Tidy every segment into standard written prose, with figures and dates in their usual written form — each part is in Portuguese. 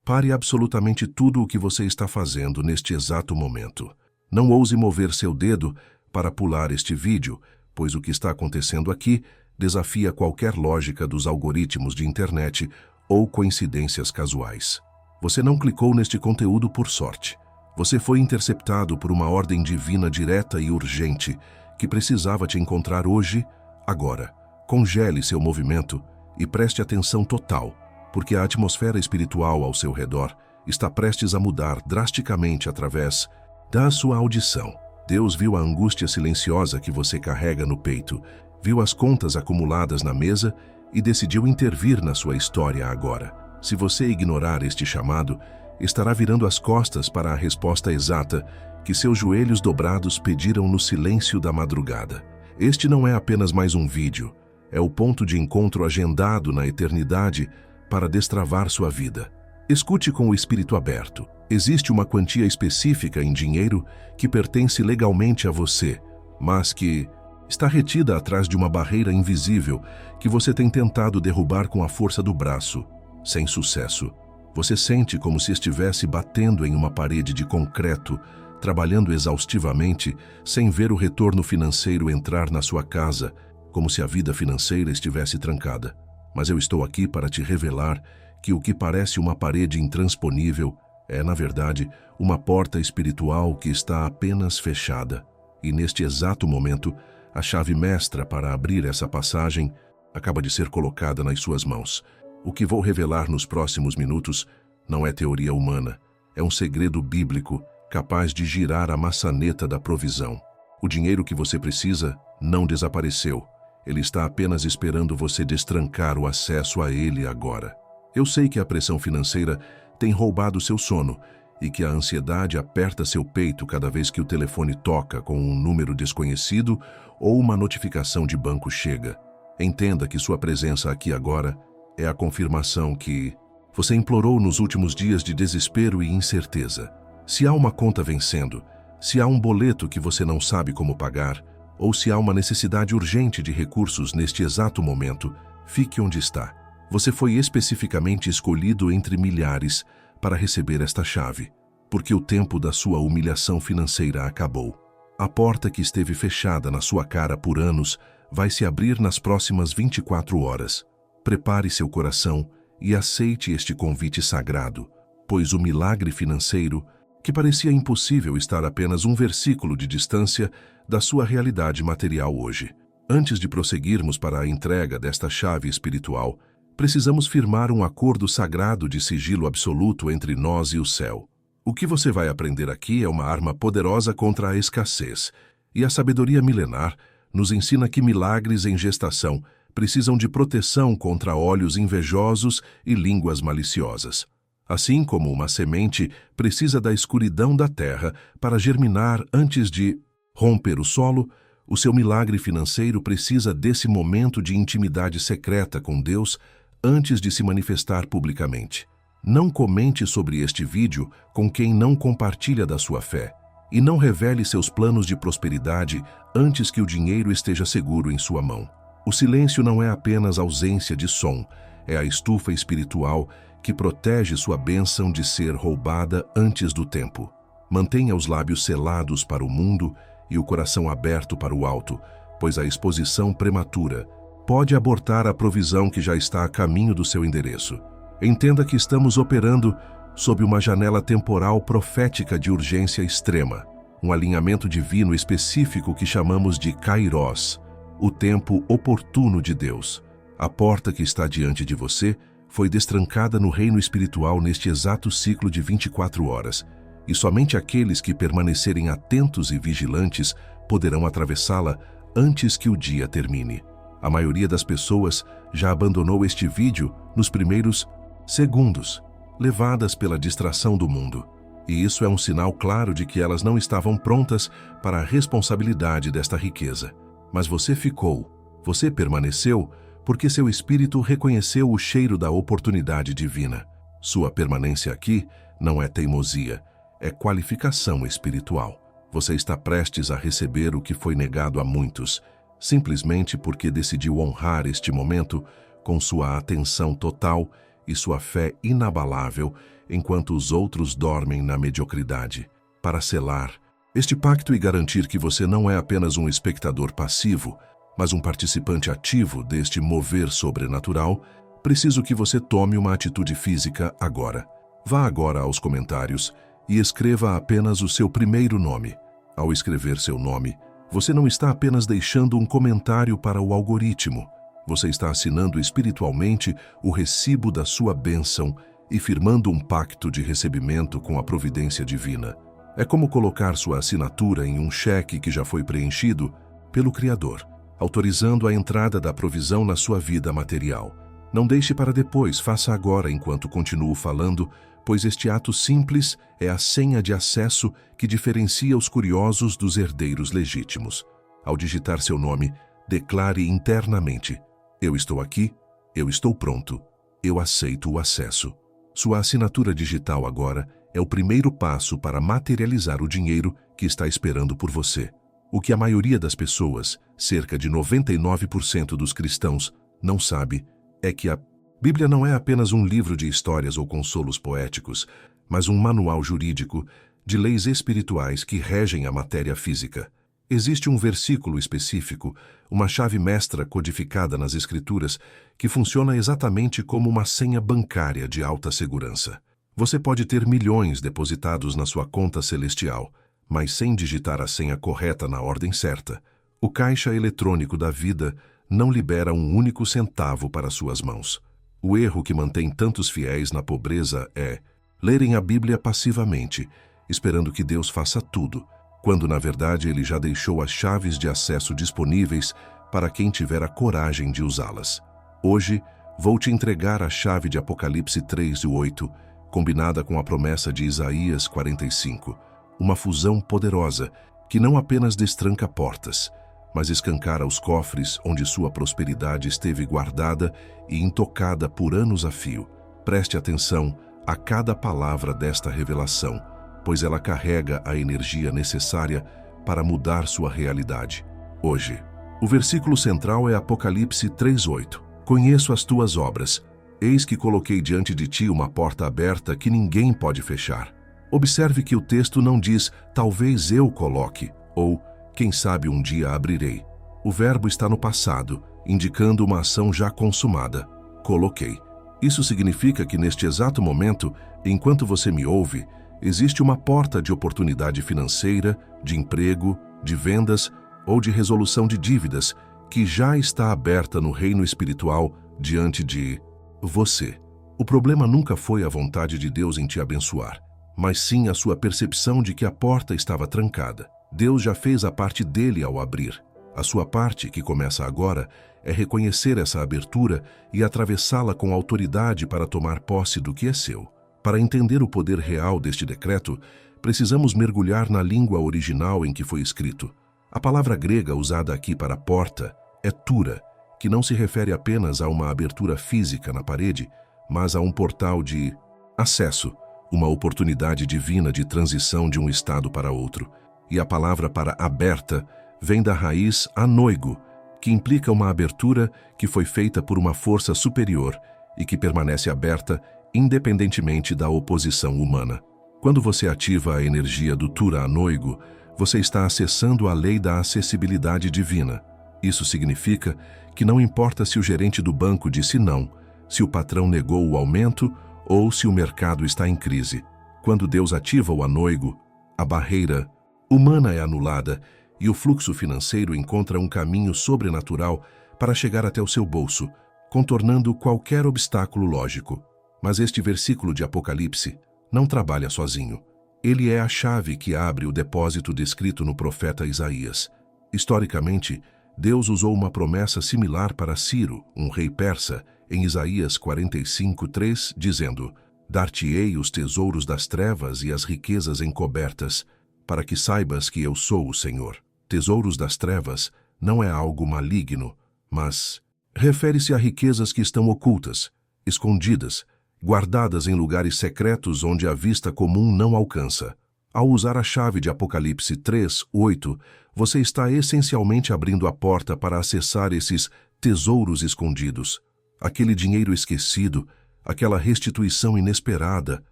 Pare absolutamente tudo o que você está fazendo neste exato momento. Não ouse mover seu dedo para pular este vídeo, pois o que está acontecendo aqui desafia qualquer lógica dos algoritmos de internet ou coincidências casuais. Você não clicou neste conteúdo por sorte. Você foi interceptado por uma ordem divina direta e urgente que precisava te encontrar hoje, agora. Congele seu movimento e preste atenção total, porque a atmosfera espiritual ao seu redor está prestes a mudar drasticamente através da sua audição. Deus viu a angústia silenciosa que você carrega no peito, viu as contas acumuladas na mesa e decidiu intervir na sua história agora. Se você ignorar este chamado, estará virando as costas para a resposta exata que seus joelhos dobrados pediram no silêncio da madrugada. Este não é apenas mais um vídeo, é o ponto de encontro agendado na eternidade para destravar sua vida. Escute com o espírito aberto. Existe uma quantia específica em dinheiro que pertence legalmente a você, mas que está retida atrás de uma barreira invisível que você tem tentado derrubar com a força do braço, sem sucesso. Você sente como se estivesse batendo em uma parede de concreto, trabalhando exaustivamente, sem ver o retorno financeiro entrar na sua casa, como se a vida financeira estivesse trancada. Mas eu estou aqui para te revelar que o que parece uma parede intransponível é, na verdade, uma porta espiritual que está apenas fechada. E neste exato momento, a chave mestra para abrir essa passagem acaba de ser colocada nas suas mãos. O que vou revelar nos próximos minutos não é teoria humana, é um segredo bíblico capaz de girar a maçaneta da provisão. O dinheiro que você precisa não desapareceu. Ele está apenas esperando você destrancar o acesso a ele agora. Eu sei que a pressão financeira tem roubado seu sono e que a ansiedade aperta seu peito cada vez que o telefone toca com um número desconhecido ou uma notificação de banco chega. Entenda que sua presença aqui agora é a confirmação que você implorou nos últimos dias de desespero e incerteza. Se há uma conta vencendo, se há um boleto que você não sabe como pagar, ou se há uma necessidade urgente de recursos neste exato momento, fique onde está. Você foi especificamente escolhido entre milhares para receber esta chave, porque o tempo da sua humilhação financeira acabou. A porta que esteve fechada na sua cara por anos vai se abrir nas próximas 24 horas. Prepare seu coração e aceite este convite sagrado, pois o milagre financeiro, que parecia impossível estar apenas um versículo de distância da sua realidade material hoje. Antes de prosseguirmos para a entrega desta chave espiritual, precisamos firmar um acordo sagrado de sigilo absoluto entre nós e o céu. O que você vai aprender aqui é uma arma poderosa contra a escassez, e a sabedoria milenar nos ensina que milagres em gestação precisam de proteção contra olhos invejosos e línguas maliciosas. Assim como uma semente precisa da escuridão da terra para germinar antes de romper o solo, o seu milagre financeiro precisa desse momento de intimidade secreta com Deus antes de se manifestar publicamente. Não comente sobre este vídeo com quem não compartilha da sua fé e não revele seus planos de prosperidade antes que o dinheiro esteja seguro em sua mão. O silêncio não é apenas ausência de som, é a estufa espiritual que protege sua bênção de ser roubada antes do tempo. Mantenha os lábios selados para o mundo e o coração aberto para o alto, pois a exposição prematura pode abortar a provisão que já está a caminho do seu endereço. Entenda que estamos operando sob uma janela temporal profética de urgência extrema, um alinhamento divino específico que chamamos de Kairos, o tempo oportuno de Deus. A porta que está diante de você foi destrancada no reino espiritual neste exato ciclo de 24 horas, e somente aqueles que permanecerem atentos e vigilantes poderão atravessá-la antes que o dia termine. A maioria das pessoas já abandonou este vídeo nos primeiros segundos, levadas pela distração do mundo. E isso é um sinal claro de que elas não estavam prontas para a responsabilidade desta riqueza. Mas você ficou, você permaneceu, porque seu espírito reconheceu o cheiro da oportunidade divina. Sua permanência aqui não é teimosia, é qualificação espiritual. Você está prestes a receber o que foi negado a muitos, simplesmente porque decidiu honrar este momento com sua atenção total e sua fé inabalável enquanto os outros dormem na mediocridade. Para selar este pacto e garantir que você não é apenas um espectador passivo, mas um participante ativo deste mover sobrenatural, preciso que você tome uma atitude física agora. Vá agora aos comentários e escreva apenas o seu primeiro nome. Ao escrever seu nome, você não está apenas deixando um comentário para o algoritmo. Você está assinando espiritualmente o recibo da sua bênção e firmando um pacto de recebimento com a providência divina. É como colocar sua assinatura em um cheque que já foi preenchido pelo Criador, autorizando a entrada da provisão na sua vida material. Não deixe para depois, faça agora enquanto continuo falando, pois este ato simples é a senha de acesso que diferencia os curiosos dos herdeiros legítimos. Ao digitar seu nome, declare internamente: eu estou aqui, eu estou pronto, eu aceito o acesso. Sua assinatura digital agora é o primeiro passo para materializar o dinheiro que está esperando por você. O que a maioria das pessoas, cerca de 99% dos cristãos, não sabe é que a Bíblia não é apenas um livro de histórias ou consolos poéticos, mas um manual jurídico de leis espirituais que regem a matéria física. Existe um versículo específico, uma chave mestra codificada nas Escrituras, que funciona exatamente como uma senha bancária de alta segurança. Você pode ter milhões depositados na sua conta celestial, mas sem digitar a senha correta na ordem certa, o caixa eletrônico da vida não libera um único centavo para suas mãos. O erro que mantém tantos fiéis na pobreza é lerem a Bíblia passivamente, esperando que Deus faça tudo, quando na verdade Ele já deixou as chaves de acesso disponíveis para quem tiver a coragem de usá-las. Hoje, vou te entregar a chave de Apocalipse 3:8, combinada com a promessa de Isaías 45, uma fusão poderosa que não apenas destranca portas, mas escancara os cofres onde sua prosperidade esteve guardada e intocada por anos a fio. Preste atenção a cada palavra desta revelação, pois ela carrega a energia necessária para mudar sua realidade. Hoje, o versículo central é Apocalipse 3:8. Conheço as tuas obras. Eis que coloquei diante de ti uma porta aberta que ninguém pode fechar. Observe que o texto não diz, talvez eu coloque, ou quem sabe um dia abrirei. O verbo está no passado, indicando uma ação já consumada. Coloquei. Isso significa que neste exato momento, enquanto você me ouve, existe uma porta de oportunidade financeira, de emprego, de vendas ou de resolução de dívidas que já está aberta no reino espiritual diante de você. O problema nunca foi a vontade de Deus em te abençoar, mas sim a sua percepção de que a porta estava trancada. Deus já fez a parte dele ao abrir. A sua parte, que começa agora, é reconhecer essa abertura e atravessá-la com autoridade para tomar posse do que é seu. Para entender o poder real deste decreto, precisamos mergulhar na língua original em que foi escrito. A palavra grega usada aqui para porta é tura, que não se refere apenas a uma abertura física na parede, mas a um portal de acesso, uma oportunidade divina de transição de um estado para outro. E a palavra para aberta vem da raiz anoigo, que implica uma abertura que foi feita por uma força superior e que permanece aberta independentemente da oposição humana. Quando você ativa a energia do tura anoigo, você está acessando a lei da acessibilidade divina. Isso significa que não importa se o gerente do banco disse não, se o patrão negou o aumento ou se o mercado está em crise. Quando Deus ativa o anoigo, a barreira humana é anulada e o fluxo financeiro encontra um caminho sobrenatural para chegar até o seu bolso, contornando qualquer obstáculo lógico. Mas este versículo de Apocalipse não trabalha sozinho. Ele é a chave que abre o depósito descrito no profeta Isaías. Historicamente, Deus usou uma promessa similar para Ciro, um rei persa, em Isaías 45:3, dizendo: Dar-te-ei os tesouros das trevas e as riquezas encobertas, para que saibas que eu sou o Senhor. Tesouros das trevas não é algo maligno, mas refere-se a riquezas que estão ocultas, escondidas, guardadas em lugares secretos onde a vista comum não alcança. Ao usar a chave de Apocalipse 3:8, você está essencialmente abrindo a porta para acessar esses tesouros escondidos, aquele dinheiro esquecido, aquela restituição inesperada,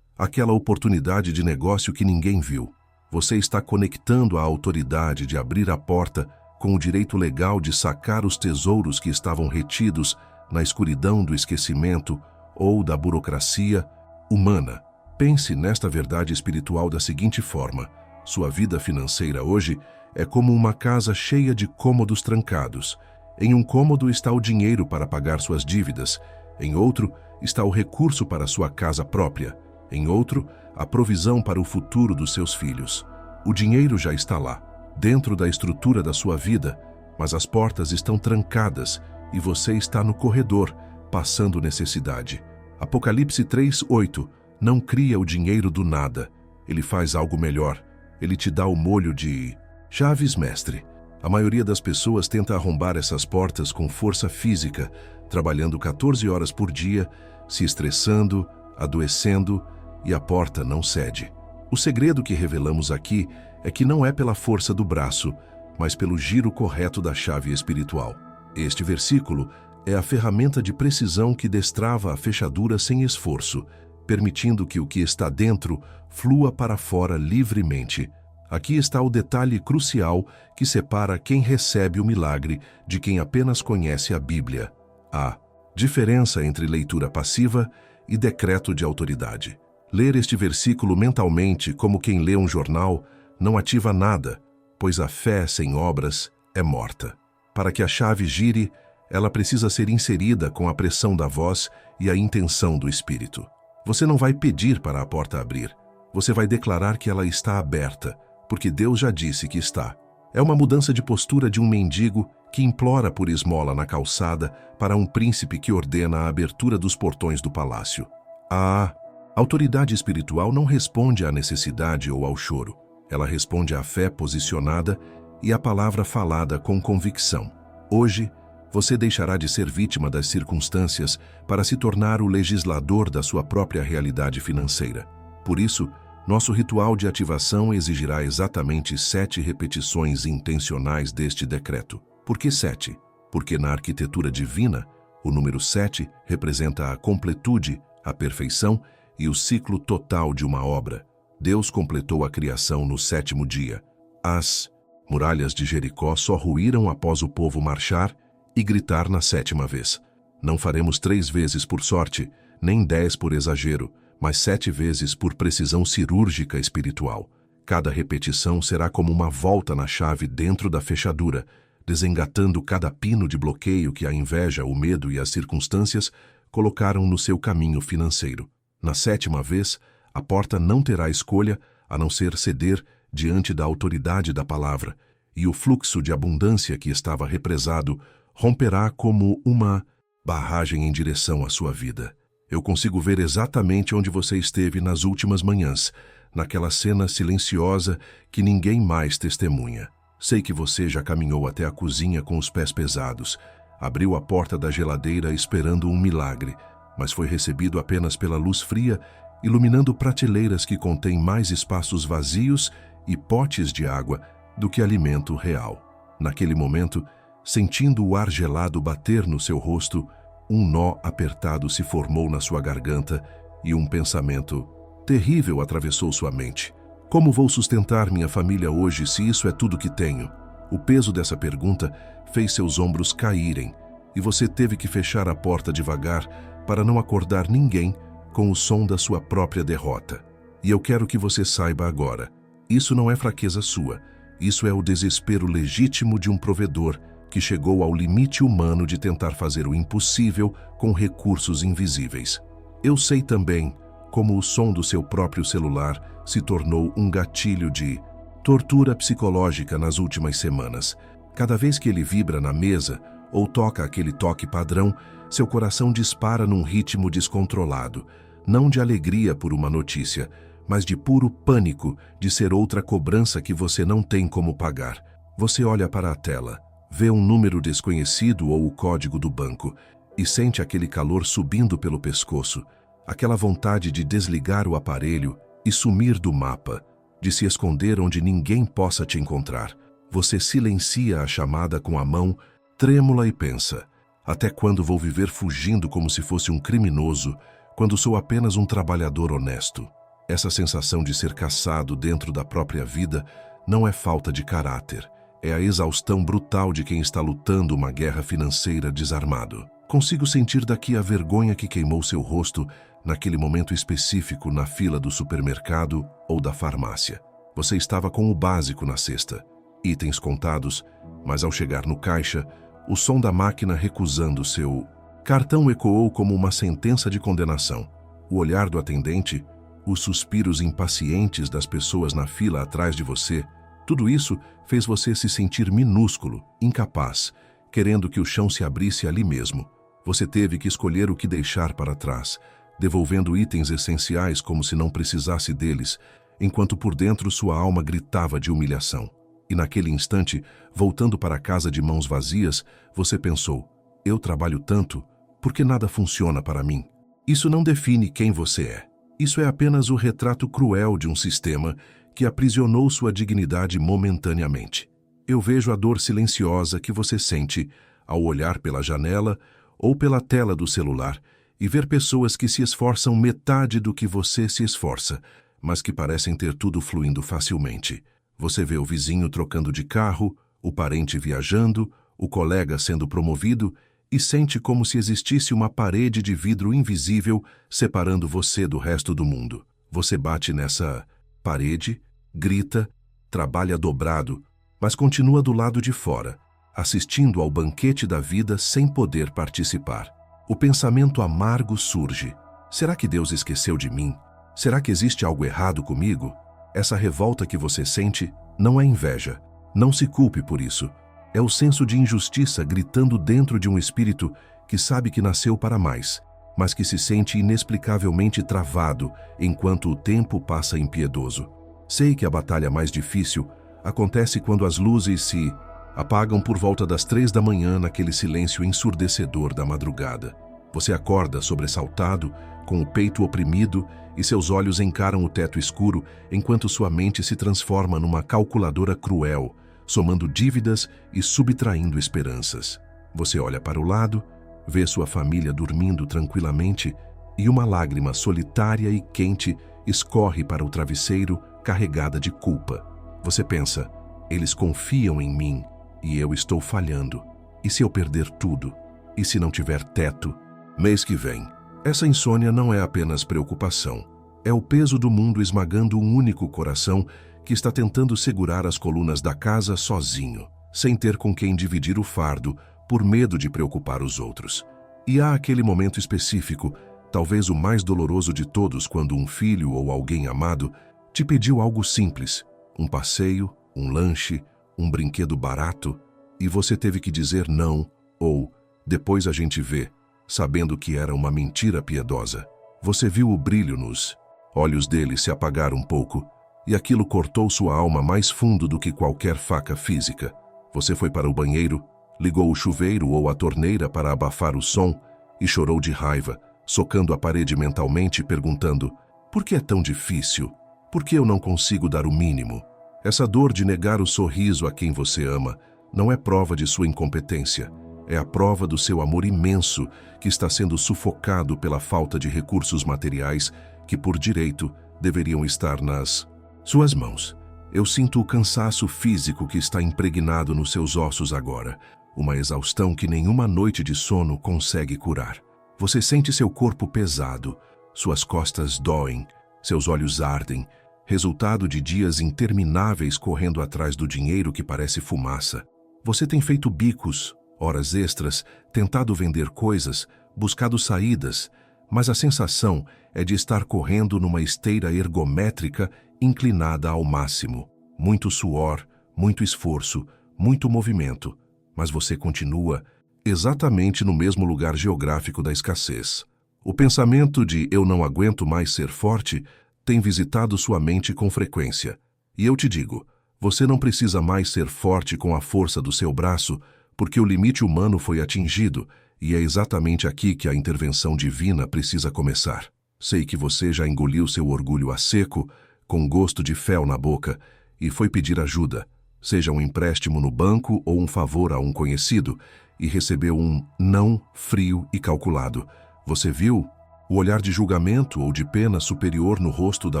aquela oportunidade de negócio que ninguém viu. Você está conectando a autoridade de abrir a porta com o direito legal de sacar os tesouros que estavam retidos na escuridão do esquecimento ou da burocracia humana. Pense nesta verdade espiritual da seguinte forma: sua vida financeira hoje é como uma casa cheia de cômodos trancados. Em um cômodo está o dinheiro para pagar suas dívidas, em outro está o recurso para sua casa própria, em outro, a provisão para o futuro dos seus filhos. O dinheiro já está lá, dentro da estrutura da sua vida, mas as portas estão trancadas e você está no corredor, passando necessidade. Apocalipse 3:8 não cria o dinheiro do nada. Ele faz algo melhor. Ele te dá o molho de chaves mestre. A maioria das pessoas tenta arrombar essas portas com força física, trabalhando 14 horas por dia, se estressando, adoecendo, e a porta não cede. O segredo que revelamos aqui é que não é pela força do braço, mas pelo giro correto da chave espiritual. Este versículo é a ferramenta de precisão que destrava a fechadura sem esforço, permitindo que o que está dentro flua para fora livremente. Aqui está o detalhe crucial que separa quem recebe o milagre de quem apenas conhece a Bíblia. A diferença entre leitura passiva e decreto de autoridade. Ler este versículo mentalmente como quem lê um jornal não ativa nada, pois a fé sem obras é morta. Para que a chave gire, ela precisa ser inserida com a pressão da voz e a intenção do Espírito. Você não vai pedir para a porta abrir, você vai declarar que ela está aberta, porque Deus já disse que está. É uma mudança de postura de um mendigo que implora por esmola na calçada para um príncipe que ordena a abertura dos portões do palácio. A autoridade espiritual não responde à necessidade ou ao choro. Ela responde à fé posicionada e à palavra falada com convicção. Hoje, você deixará de ser vítima das circunstâncias para se tornar o legislador da sua própria realidade financeira. Por isso, nosso ritual de ativação exigirá exatamente 7 repetições intencionais deste decreto. Por que 7? Porque na arquitetura divina, o número 7 representa a completude, a perfeição e o ciclo total de uma obra. Deus completou a criação no 7º dia. As muralhas de Jericó só ruíram após o povo marchar e gritar na 7ª vez. Não faremos 3 vezes por sorte, nem 10 por exagero, mas 7 vezes por precisão cirúrgica espiritual. Cada repetição será como uma volta na chave dentro da fechadura, desengatando cada pino de bloqueio que a inveja, o medo e as circunstâncias colocaram no seu caminho financeiro. Na 7ª vez, a porta não terá escolha a não ser ceder diante da autoridade da palavra, e o fluxo de abundância que estava represado romperá como uma barragem em direção à sua vida. Eu consigo ver exatamente onde você esteve nas últimas manhãs, naquela cena silenciosa que ninguém mais testemunha. Sei que você já caminhou até a cozinha com os pés pesados, abriu a porta da geladeira esperando um milagre, mas foi recebido apenas pela luz fria, iluminando prateleiras que contêm mais espaços vazios e potes de água do que alimento real. Naquele momento, sentindo o ar gelado bater no seu rosto, um nó apertado se formou na sua garganta e um pensamento terrível atravessou sua mente. Como vou sustentar minha família hoje se isso é tudo que tenho? O peso dessa pergunta fez seus ombros caírem e você teve que fechar a porta devagar para não acordar ninguém com o som da sua própria derrota. E eu quero que você saiba agora, isso não é fraqueza sua, isso é o desespero legítimo de um provedor que chegou ao limite humano de tentar fazer o impossível com recursos invisíveis. Eu sei também como o som do seu próprio celular se tornou um gatilho de tortura psicológica nas últimas semanas. Cada vez que ele vibra na mesa ou toca aquele toque padrão, seu coração dispara num ritmo descontrolado, não de alegria por uma notícia, mas de puro pânico de ser outra cobrança que você não tem como pagar. Você olha para a tela, vê um número desconhecido ou o código do banco e sente aquele calor subindo pelo pescoço, aquela vontade de desligar o aparelho e sumir do mapa, de se esconder onde ninguém possa te encontrar. Você silencia a chamada com a mão trêmula e pensa: até quando vou viver fugindo como se fosse um criminoso, quando sou apenas um trabalhador honesto? Essa sensação de ser caçado dentro da própria vida não é falta de caráter. É a exaustão brutal de quem está lutando uma guerra financeira desarmado. Consigo sentir daqui a vergonha que queimou seu rosto naquele momento específico na fila do supermercado ou da farmácia. Você estava com o básico na cesta, itens contados, mas ao chegar no caixa, o som da máquina recusando seu cartão ecoou como uma sentença de condenação. O olhar do atendente, os suspiros impacientes das pessoas na fila atrás de você, tudo isso fez você se sentir minúsculo, incapaz, querendo que o chão se abrisse ali mesmo. Você teve que escolher o que deixar para trás, devolvendo itens essenciais como se não precisasse deles, enquanto por dentro sua alma gritava de humilhação. E naquele instante, voltando para casa de mãos vazias, você pensou: eu trabalho tanto, por que nada funciona para mim? Isso não define quem você é. Isso é apenas o retrato cruel de um sistema que aprisionou sua dignidade momentaneamente. Eu vejo a dor silenciosa que você sente ao olhar pela janela ou pela tela do celular e ver pessoas que se esforçam metade do que você se esforça, mas que parecem ter tudo fluindo facilmente. Você vê o vizinho trocando de carro, o parente viajando, o colega sendo promovido e sente como se existisse uma parede de vidro invisível separando você do resto do mundo. Você bate nessa parede, grita, trabalha dobrado, mas continua do lado de fora, assistindo ao banquete da vida sem poder participar. O pensamento amargo surge. Será que Deus esqueceu de mim? Será que existe algo errado comigo? Essa revolta que você sente não é inveja. Não se culpe por isso. É o senso de injustiça gritando dentro de um espírito que sabe que nasceu para mais, mas que se sente inexplicavelmente travado enquanto o tempo passa impiedoso. Sei que a batalha mais difícil acontece quando as luzes se apagam por volta das 3 da manhã naquele silêncio ensurdecedor da madrugada. Você acorda sobressaltado, com o peito oprimido e seus olhos encaram o teto escuro enquanto sua mente se transforma numa calculadora cruel, somando dívidas e subtraindo esperanças. Você olha para o lado, vê sua família dormindo tranquilamente e uma lágrima solitária e quente escorre para o travesseiro carregada de culpa. Você pensa: eles confiam em mim e eu estou falhando. E se eu perder tudo? E se não tiver teto? Mês que vem. Essa insônia não é apenas preocupação. É o peso do mundo esmagando um único coração que está tentando segurar as colunas da casa sozinho, sem ter com quem dividir o fardo, por medo de preocupar os outros. E há aquele momento específico, talvez o mais doloroso de todos, quando um filho ou alguém amado te pediu algo simples, um passeio, um lanche, um brinquedo barato, e você teve que dizer não, ou depois a gente vê, sabendo que era uma mentira piedosa. Você viu o brilho nos olhos dele se apagar um pouco, e aquilo cortou sua alma mais fundo do que qualquer faca física. Você foi para o banheiro, ligou o chuveiro ou a torneira para abafar o som e chorou de raiva, socando a parede mentalmente, perguntando: por que é tão difícil? Por que eu não consigo dar o mínimo? Essa dor de negar o sorriso a quem você ama não é prova de sua incompetência. É a prova do seu amor imenso que está sendo sufocado pela falta de recursos materiais que, por direito, deveriam estar nas suas mãos. Eu sinto o cansaço físico que está impregnado nos seus ossos agora, uma exaustão que nenhuma noite de sono consegue curar. Você sente seu corpo pesado, suas costas doem, seus olhos ardem, resultado de dias intermináveis correndo atrás do dinheiro que parece fumaça. Você tem feito bicos, horas extras, tentado vender coisas, buscado saídas, mas a sensação é de estar correndo numa esteira ergométrica inclinada ao máximo. Muito suor, muito esforço, muito movimento, mas você continua exatamente no mesmo lugar geográfico da escassez. O pensamento de "eu não aguento mais ser forte" tem visitado sua mente com frequência. E eu te digo, você não precisa mais ser forte com a força do seu braço, porque o limite humano foi atingido, e é exatamente aqui que a intervenção divina precisa começar. Sei que você já engoliu seu orgulho a seco, com gosto de fel na boca, e foi pedir ajuda, seja um empréstimo no banco ou um favor a um conhecido, e recebeu um não frio e calculado. Você viu o olhar de julgamento ou de pena superior no rosto da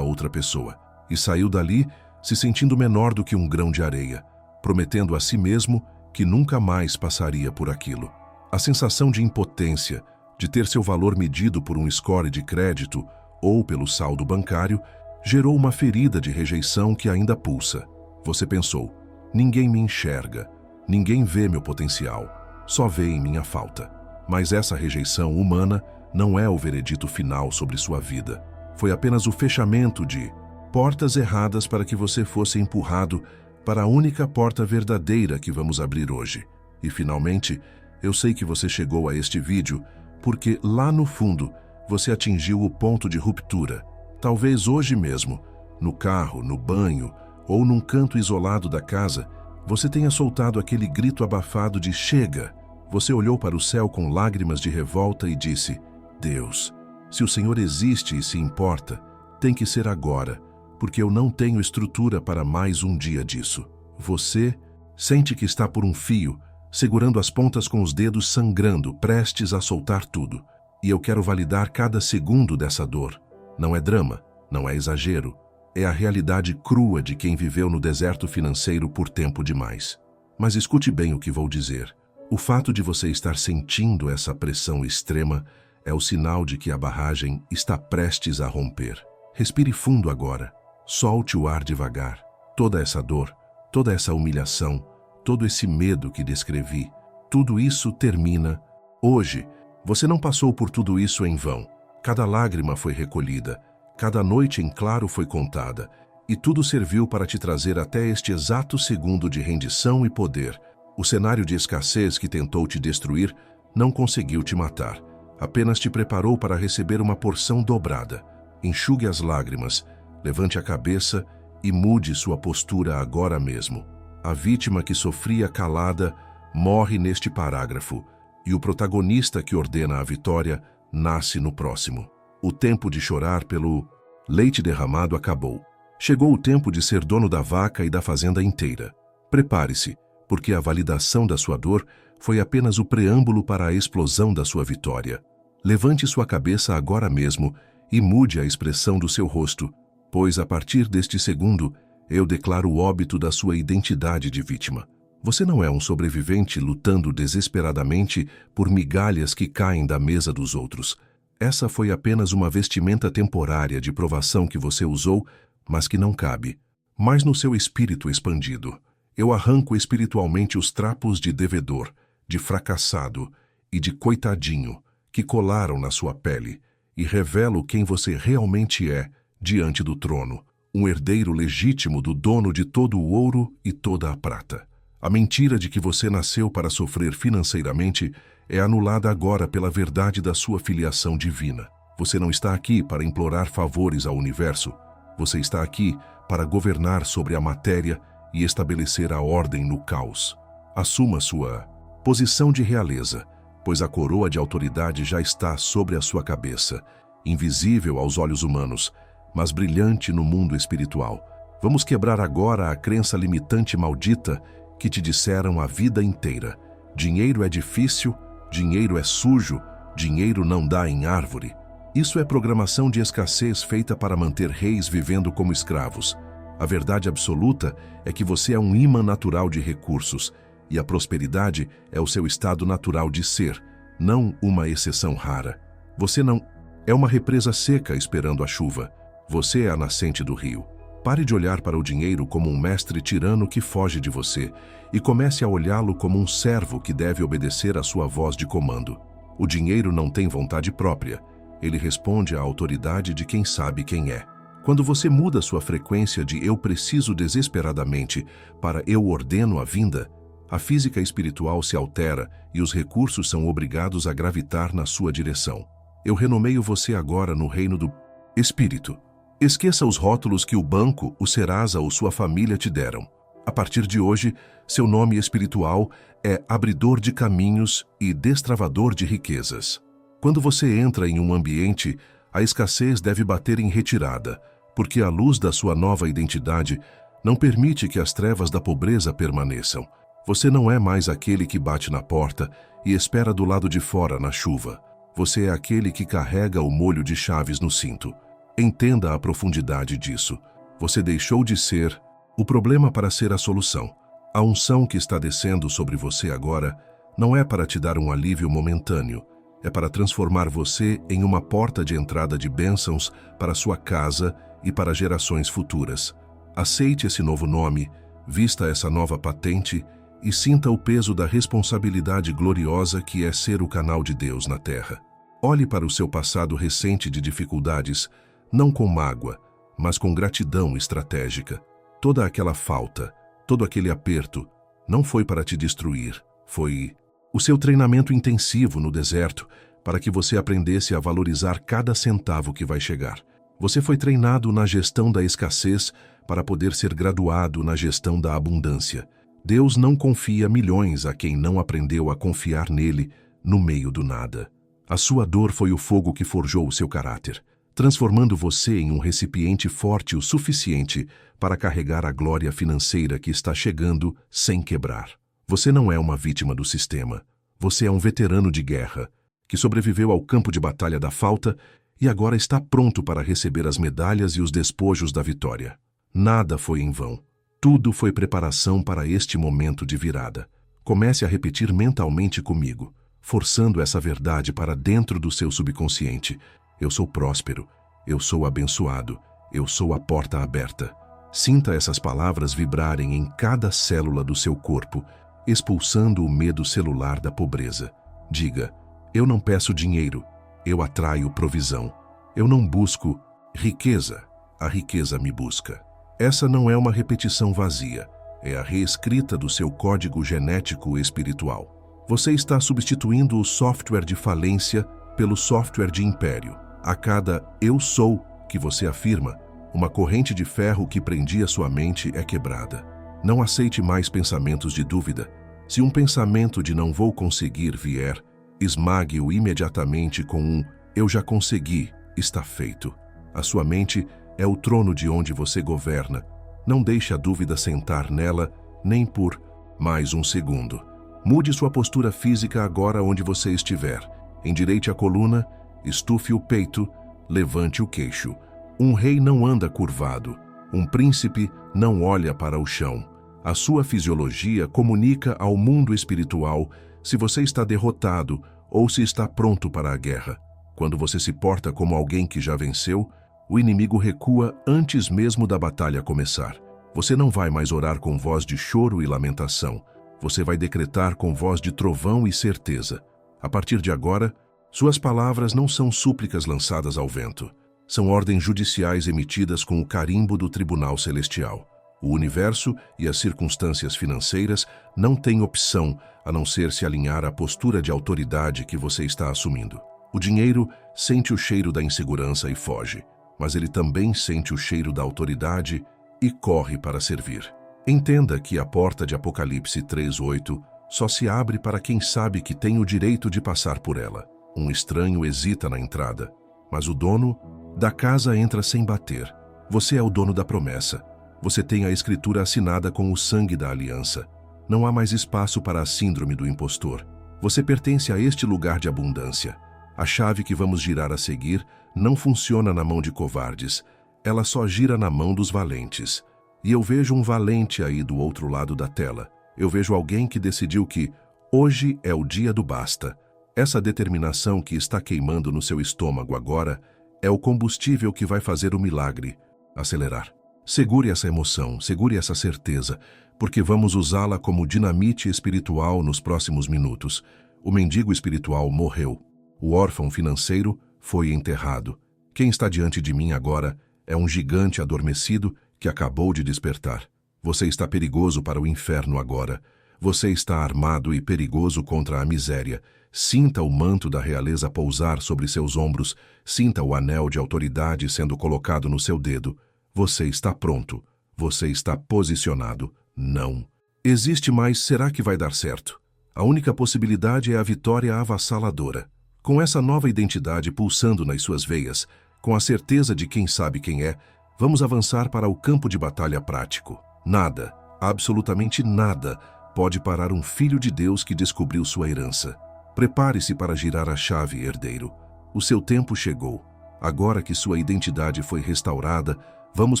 outra pessoa, e saiu dali se sentindo menor do que um grão de areia, prometendo a si mesmo que nunca mais passaria por aquilo. A sensação de impotência, de ter seu valor medido por um score de crédito ou pelo saldo bancário, gerou uma ferida de rejeição que ainda pulsa. Você pensou: ninguém me enxerga, ninguém vê meu potencial, só vê minha falta. Mas essa rejeição humana não é o veredito final sobre sua vida. Foi apenas o fechamento de portas erradas para que você fosse empurrado para a única porta verdadeira que vamos abrir hoje. E finalmente, eu sei que você chegou a este vídeo porque lá no fundo você atingiu o ponto de ruptura. Talvez hoje mesmo, no carro, no banho ou num canto isolado da casa, você tenha soltado aquele grito abafado de chega. Você olhou para o céu com lágrimas de revolta e disse: Deus, se o Senhor existe e se importa, tem que ser agora, porque eu não tenho estrutura para mais um dia disso. Você sente que está por um fio, segurando as pontas com os dedos sangrando, prestes a soltar tudo. E eu quero validar cada segundo dessa dor. Não é drama, não é exagero, é a realidade crua de quem viveu no deserto financeiro por tempo demais. Mas escute bem o que vou dizer. O fato de você estar sentindo essa pressão extrema é o sinal de que a barragem está prestes a romper. Respire fundo agora. Solte o ar devagar. Toda essa dor, toda essa humilhação, todo esse medo que descrevi, tudo isso termina hoje. Você não passou por tudo isso em vão. Cada lágrima foi recolhida, cada noite em claro foi contada, e tudo serviu para te trazer até este exato segundo de rendição e poder. O cenário de escassez que tentou te destruir não conseguiu te matar, apenas te preparou para receber uma porção dobrada. Enxugue as lágrimas, levante a cabeça e mude sua postura agora mesmo. A vítima que sofria calada morre neste parágrafo, e o protagonista que ordena a vitória nasce no próximo. O tempo de chorar pelo leite derramado acabou. Chegou o tempo de ser dono da vaca e da fazenda inteira. Prepare-se, porque a validação da sua dor foi apenas o preâmbulo para a explosão da sua vitória. Levante sua cabeça agora mesmo e mude a expressão do seu rosto, pois a partir deste segundo, eu declaro o óbito da sua identidade de vítima. Você não é um sobrevivente lutando desesperadamente por migalhas que caem da mesa dos outros. Essa foi apenas uma vestimenta temporária de provação que você usou, mas que não cabe. Mas no seu espírito expandido, eu arranco espiritualmente os trapos de devedor, de fracassado e de coitadinho que colaram na sua pele e revelo quem você realmente é diante do trono, um herdeiro legítimo do dono de todo o ouro e toda a prata. A mentira de que você nasceu para sofrer financeiramente é anulada agora pela verdade da sua filiação divina. Você não está aqui para implorar favores ao universo. Você está aqui para governar sobre a matéria e estabelecer a ordem no caos. Assuma sua posição de realeza, pois a coroa de autoridade já está sobre a sua cabeça, invisível aos olhos humanos, mas brilhante no mundo espiritual. Vamos quebrar agora a crença limitante maldita que te disseram a vida inteira. Dinheiro é difícil, dinheiro é sujo, dinheiro não dá em árvore. Isso é programação de escassez feita para manter reis vivendo como escravos. A verdade absoluta é que você é um imã natural de recursos, e a prosperidade é o seu estado natural de ser, não uma exceção rara. Você não é uma represa seca esperando a chuva. Você é a nascente do rio. Pare de olhar para o dinheiro como um mestre tirano que foge de você e comece a olhá-lo como um servo que deve obedecer à sua voz de comando. O dinheiro não tem vontade própria. Ele responde à autoridade de quem sabe quem é. Quando você muda sua frequência de eu preciso desesperadamente para eu ordeno a vinda, a física espiritual se altera e os recursos são obrigados a gravitar na sua direção. Eu renomeio você agora no reino do Espírito. Esqueça os rótulos que o banco, o Serasa ou sua família te deram. A partir de hoje, seu nome espiritual é abridor de caminhos e destravador de riquezas. Quando você entra em um ambiente, a escassez deve bater em retirada, porque a luz da sua nova identidade não permite que as trevas da pobreza permaneçam. Você não é mais aquele que bate na porta e espera do lado de fora na chuva. Você é aquele que carrega o molho de chaves no cinto. Entenda a profundidade disso. Você deixou de ser o problema para ser a solução. A unção que está descendo sobre você agora não é para te dar um alívio momentâneo, é para transformar você em uma porta de entrada de bênçãos para sua casa e para gerações futuras. Aceite esse novo nome, vista essa nova patente e sinta o peso da responsabilidade gloriosa que é ser o canal de Deus na Terra. Olhe para o seu passado recente de dificuldades, não com mágoa, mas com gratidão estratégica. Toda aquela falta, todo aquele aperto, não foi para te destruir, foi o seu treinamento intensivo no deserto para que você aprendesse a valorizar cada centavo que vai chegar. Você foi treinado na gestão da escassez para poder ser graduado na gestão da abundância. Deus não confia milhões a quem não aprendeu a confiar nele no meio do nada. A sua dor foi o fogo que forjou o seu caráter, transformando você em um recipiente forte o suficiente para carregar a glória financeira que está chegando sem quebrar. Você não é uma vítima do sistema. Você é um veterano de guerra, que sobreviveu ao campo de batalha da falta e agora está pronto para receber as medalhas e os despojos da vitória. Nada foi em vão. Tudo foi preparação para este momento de virada. Comece a repetir mentalmente comigo, forçando essa verdade para dentro do seu subconsciente. Eu sou próspero, eu sou abençoado, eu sou a porta aberta. Sinta essas palavras vibrarem em cada célula do seu corpo, expulsando o medo celular da pobreza. Diga: eu não peço dinheiro, eu atraio provisão. Eu não busco riqueza, a riqueza me busca. Essa não é uma repetição vazia, é a reescrita do seu código genético espiritual. Você está substituindo o software de falência pelo software de império. A cada eu sou que você afirma, uma corrente de ferro que prendia sua mente é quebrada. Não aceite mais pensamentos de dúvida. Se um pensamento de não vou conseguir vier, esmague-o imediatamente com um eu já consegui, está feito. A sua mente é o trono de onde você governa. Não deixe a dúvida sentar nela, nem por mais um segundo. Mude sua postura física agora onde você estiver. Endireite a coluna, estufe o peito, levante o queixo. Um rei não anda curvado. Um príncipe não olha para o chão. A sua fisiologia comunica ao mundo espiritual se você está derrotado ou se está pronto para a guerra. Quando você se porta como alguém que já venceu, o inimigo recua antes mesmo da batalha começar. Você não vai mais orar com voz de choro e lamentação. Você vai decretar com voz de trovão e certeza. A partir de agora, suas palavras não são súplicas lançadas ao vento. São ordens judiciais emitidas com o carimbo do Tribunal Celestial. O universo e as circunstâncias financeiras não têm opção a não ser se alinhar à postura de autoridade que você está assumindo. O dinheiro sente o cheiro da insegurança e foge, mas ele também sente o cheiro da autoridade e corre para servir. Entenda que a porta de Apocalipse 3:8 só se abre para quem sabe que tem o direito de passar por ela. Um estranho hesita na entrada, mas o dono da casa entra sem bater. Você é o dono da promessa. Você tem a escritura assinada com o sangue da aliança. Não há mais espaço para a síndrome do impostor. Você pertence a este lugar de abundância. A chave que vamos girar a seguir não funciona na mão de covardes. Ela só gira na mão dos valentes. E eu vejo um valente aí do outro lado da tela. Eu vejo alguém que decidiu que hoje é o dia do basta. Essa determinação que está queimando no seu estômago agora é o combustível que vai fazer o milagre acelerar. Segure essa emoção, segure essa certeza, porque vamos usá-la como dinamite espiritual nos próximos minutos. O mendigo espiritual morreu. O órfão financeiro foi enterrado. Quem está diante de mim agora é um gigante adormecido que acabou de despertar. Você está perigoso para o inferno agora. Você está armado e perigoso contra a miséria. Sinta o manto da realeza pousar sobre seus ombros. Sinta o anel de autoridade sendo colocado no seu dedo. Você está pronto. Você está posicionado. Não existe mais será que vai dar certo. A única possibilidade é a vitória avassaladora. Com essa nova identidade pulsando nas suas veias, com a certeza de quem sabe quem é, vamos avançar para o campo de batalha prático. Nada, absolutamente nada, pode parar um filho de Deus que descobriu sua herança. Prepare-se para girar a chave, herdeiro. O seu tempo chegou. Agora que sua identidade foi restaurada, vamos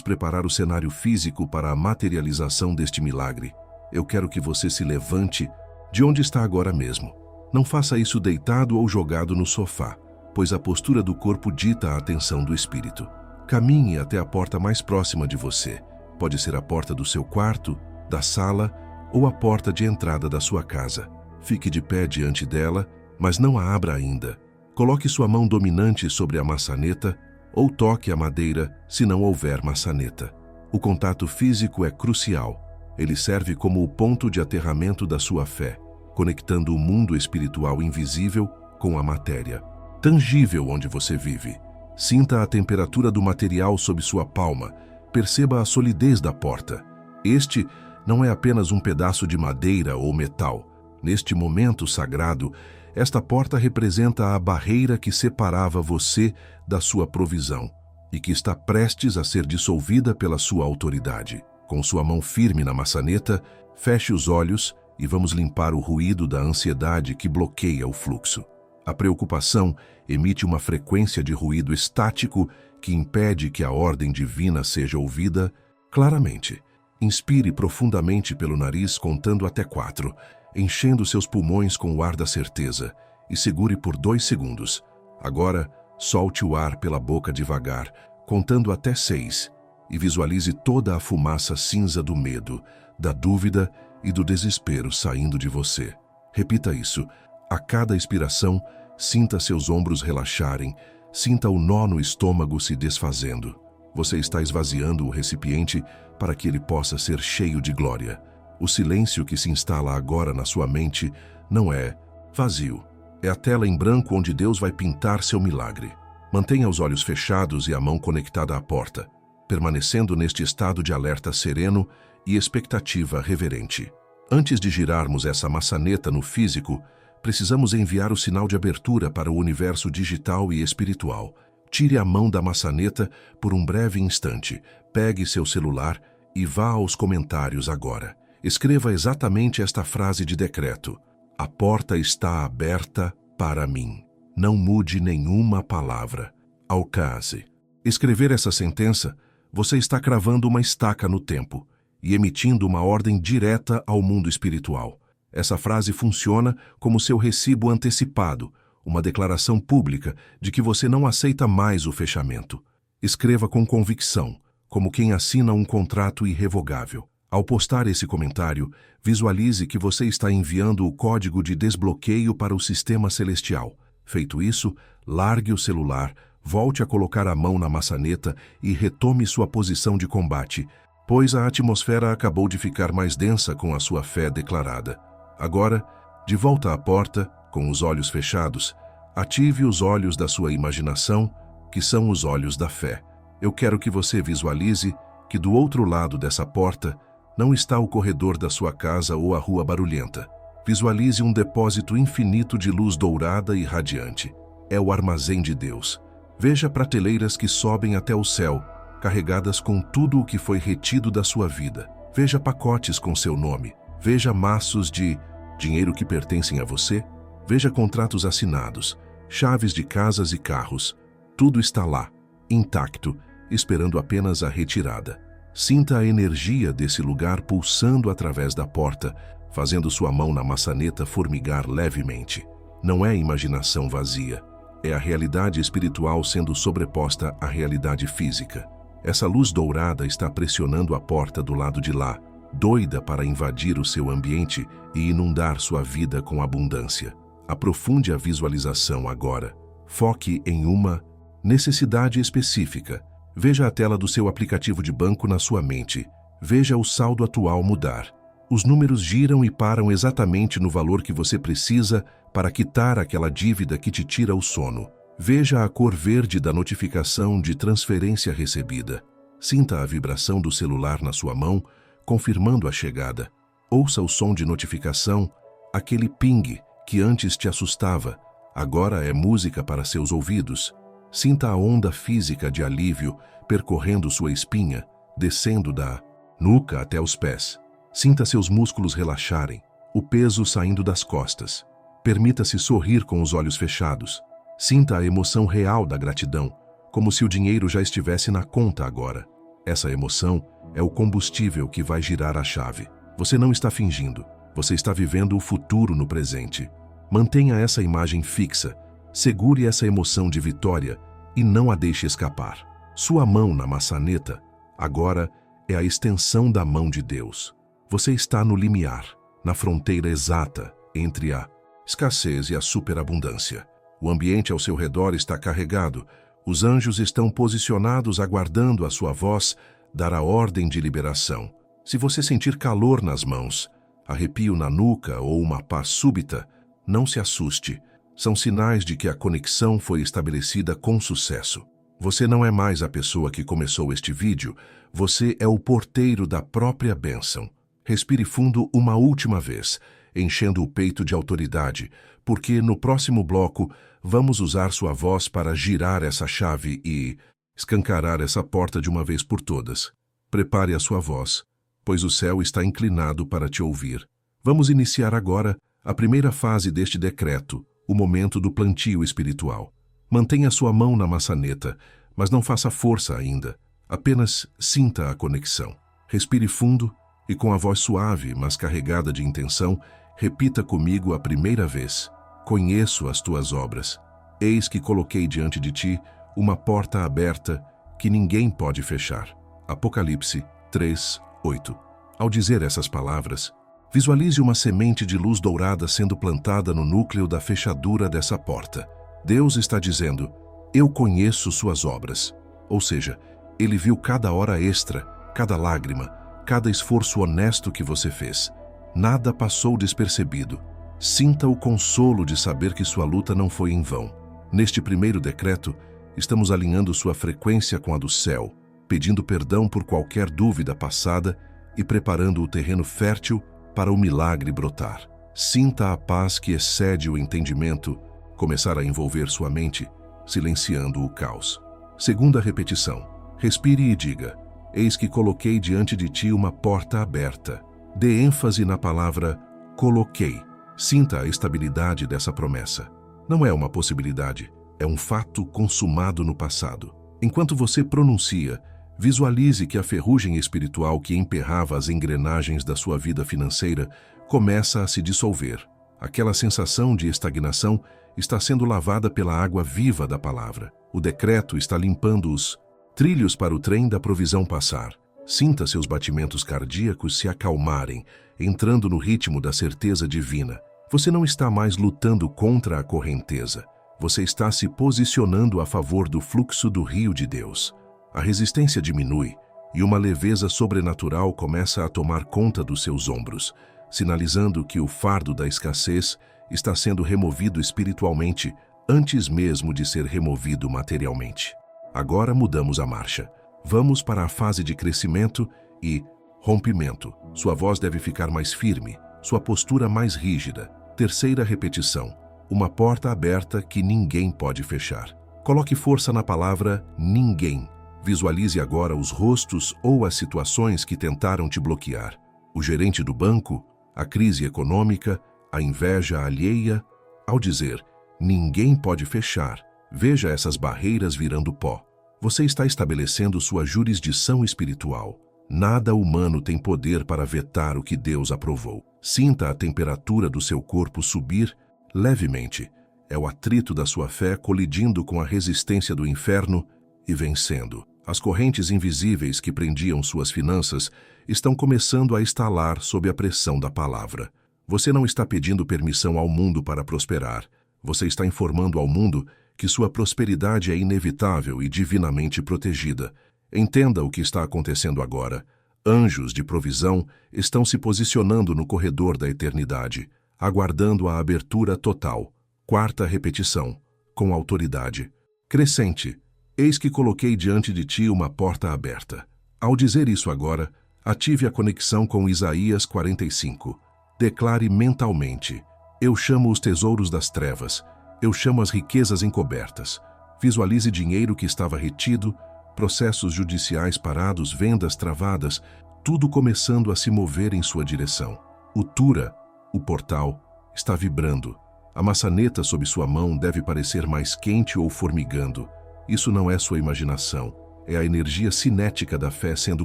preparar o cenário físico para a materialização deste milagre. Eu quero que você se levante de onde está agora mesmo. Não faça isso deitado ou jogado no sofá, pois a postura do corpo dita a atenção do espírito. Caminhe até a porta mais próxima de você. Pode ser a porta do seu quarto, da sala ou a porta de entrada da sua casa. Fique de pé diante dela, mas não a abra ainda. Coloque sua mão dominante sobre a maçaneta ou toque a madeira se não houver maçaneta. O contato físico é crucial. Ele serve como o ponto de aterramento da sua fé, conectando o mundo espiritual invisível com a matéria tangível onde você vive. Sinta a temperatura do material sob sua palma. Perceba a solidez da porta. Este não é apenas um pedaço de madeira ou metal. Neste momento sagrado, esta porta representa a barreira que separava você da sua provisão e que está prestes a ser dissolvida pela sua autoridade. Com sua mão firme na maçaneta, feche os olhos e vamos limpar o ruído da ansiedade que bloqueia o fluxo. A preocupação emite uma frequência de ruído estático que impede que a ordem divina seja ouvida claramente. Inspire profundamente pelo nariz contando até 4, enchendo seus pulmões com o ar da certeza, e segure por 2 segundos. Agora, solte o ar pela boca devagar, contando até 6, e visualize toda a fumaça cinza do medo, da dúvida e do desespero saindo de você. Repita isso. A cada expiração, sinta seus ombros relaxarem, sinta o nó no estômago se desfazendo. Você está esvaziando o recipiente para que ele possa ser cheio de glória. O silêncio que se instala agora na sua mente não é vazio. É a tela em branco onde Deus vai pintar seu milagre. Mantenha os olhos fechados e a mão conectada à porta, permanecendo neste estado de alerta sereno e expectativa reverente. Antes de girarmos essa maçaneta no físico, precisamos enviar o sinal de abertura para o universo digital e espiritual. Tire a mão da maçaneta por um breve instante, pegue seu celular e vá aos comentários agora. Escreva exatamente esta frase de decreto: a porta está aberta para mim. Não mude nenhuma palavra. Alcance. Escrever essa sentença, você está cravando uma estaca no tempo e emitindo uma ordem direta ao mundo espiritual. Essa frase funciona como seu recibo antecipado, uma declaração pública de que você não aceita mais o fechamento. Escreva com convicção, como quem assina um contrato irrevogável. Ao postar esse comentário, visualize que você está enviando o código de desbloqueio para o sistema celestial. Feito isso, largue o celular, volte a colocar a mão na maçaneta e retome sua posição de combate, pois a atmosfera acabou de ficar mais densa com a sua fé declarada. Agora, de volta à porta, com os olhos fechados, ative os olhos da sua imaginação, que são os olhos da fé. Eu quero que você visualize que do outro lado dessa porta não está o corredor da sua casa ou a rua barulhenta. Visualize um depósito infinito de luz dourada e radiante. É o armazém de Deus. Veja prateleiras que sobem até o céu, carregadas com tudo o que foi retido da sua vida. Veja pacotes com seu nome. Veja maços de dinheiro que pertencem a você. Veja contratos assinados, chaves de casas e carros. Tudo está lá, intacto, esperando apenas a retirada. Sinta a energia desse lugar pulsando através da porta, fazendo sua mão na maçaneta formigar levemente. Não é imaginação vazia. É a realidade espiritual sendo sobreposta à realidade física. Essa luz dourada está pressionando a porta do lado de lá, doida para invadir o seu ambiente e inundar sua vida com abundância. Aprofunde a visualização agora. Foque em uma necessidade específica. Veja a tela do seu aplicativo de banco na sua mente. Veja o saldo atual mudar. Os números giram e param exatamente no valor que você precisa para quitar aquela dívida que te tira o sono. Veja a cor verde da notificação de transferência recebida. Sinta a vibração do celular na sua mão, confirmando a chegada. Ouça o som de notificação, aquele ping que antes te assustava, agora é música para seus ouvidos. Sinta a onda física de alívio percorrendo sua espinha, descendo da nuca até os pés. Sinta seus músculos relaxarem, o peso saindo das costas. Permita-se sorrir com os olhos fechados. Sinta a emoção real da gratidão, como se o dinheiro já estivesse na conta agora. Essa emoção é o combustível que vai girar a chave. Você não está fingindo, você está vivendo o futuro no presente. Mantenha essa imagem fixa, segure essa emoção de vitória e não a deixe escapar. Sua mão na maçaneta, agora, é a extensão da mão de Deus. Você está no limiar, na fronteira exata entre a escassez e a superabundância. O ambiente ao seu redor está carregado. Os anjos estão posicionados aguardando a sua voz dar a ordem de liberação. Se você sentir calor nas mãos, arrepio na nuca ou uma paz súbita, não se assuste. São sinais de que a conexão foi estabelecida com sucesso. Você não é mais a pessoa que começou este vídeo, você é o porteiro da própria bênção. Respire fundo uma última vez, enchendo o peito de autoridade, porque no próximo bloco vamos usar sua voz para girar essa chave e escancarar essa porta de uma vez por todas. Prepare a sua voz, pois o céu está inclinado para te ouvir. Vamos iniciar agora a primeira fase deste decreto, o momento do plantio espiritual. Mantenha sua mão na maçaneta, mas não faça força ainda. Apenas sinta a conexão. Respire fundo e com a voz suave, mas carregada de intenção, repita comigo a primeira vez. Conheço as tuas obras. Eis que coloquei diante de ti uma porta aberta que ninguém pode fechar. Apocalipse 3:8. Ao dizer essas palavras, visualize uma semente de luz dourada sendo plantada no núcleo da fechadura dessa porta. Deus está dizendo, eu conheço suas obras. Ou seja, Ele viu cada hora extra, cada lágrima, cada esforço honesto que você fez. Nada passou despercebido. Sinta o consolo de saber que sua luta não foi em vão. Neste primeiro decreto, estamos alinhando sua frequência com a do céu, pedindo perdão por qualquer dúvida passada e preparando o terreno fértil para o milagre brotar. Sinta a paz que excede o entendimento começar a envolver sua mente, silenciando o caos. Segunda repetição. Respire e diga, eis que coloquei diante de ti uma porta aberta. Dê ênfase na palavra coloquei. Sinta a estabilidade dessa promessa. Não é uma possibilidade, é um fato consumado no passado. Enquanto você pronuncia, visualize que a ferrugem espiritual que emperrava as engrenagens da sua vida financeira começa a se dissolver. Aquela sensação de estagnação está sendo lavada pela água viva da palavra. O decreto está limpando os trilhos para o trem da provisão passar. Sinta seus batimentos cardíacos se acalmarem, entrando no ritmo da certeza divina. Você não está mais lutando contra a correnteza. Você está se posicionando a favor do fluxo do rio de Deus. A resistência diminui e uma leveza sobrenatural começa a tomar conta dos seus ombros, sinalizando que o fardo da escassez está sendo removido espiritualmente antes mesmo de ser removido materialmente. Agora mudamos a marcha. Vamos para a fase de crescimento e rompimento. Sua voz deve ficar mais firme, sua postura mais rígida. Terceira repetição. Uma porta aberta que ninguém pode fechar. Coloque força na palavra ninguém. Visualize agora os rostos ou as situações que tentaram te bloquear. O gerente do banco, a crise econômica, a inveja alheia. Ao dizer, ninguém pode fechar, veja essas barreiras virando pó. Você está estabelecendo sua jurisdição espiritual. Nada humano tem poder para vetar o que Deus aprovou. Sinta a temperatura do seu corpo subir levemente. É o atrito da sua fé colidindo com a resistência do inferno e vencendo. As correntes invisíveis que prendiam suas finanças estão começando a estalar sob a pressão da palavra. Você não está pedindo permissão ao mundo para prosperar. Você está informando ao mundo que sua prosperidade é inevitável e divinamente protegida. Entenda o que está acontecendo agora. Anjos de provisão estão se posicionando no corredor da eternidade, aguardando a abertura total. Quarta repetição, com autoridade. Crescente. Eis que coloquei diante de ti uma porta aberta. Ao dizer isso agora, ative a conexão com Isaías 45. Declare mentalmente, eu chamo os tesouros das trevas, eu chamo as riquezas encobertas. Visualize dinheiro que estava retido, processos judiciais parados, vendas travadas, tudo começando a se mover em sua direção. O Tura, o portal, está vibrando. A maçaneta sob sua mão deve parecer mais quente ou formigando. Isso não é sua imaginação, é a energia cinética da fé sendo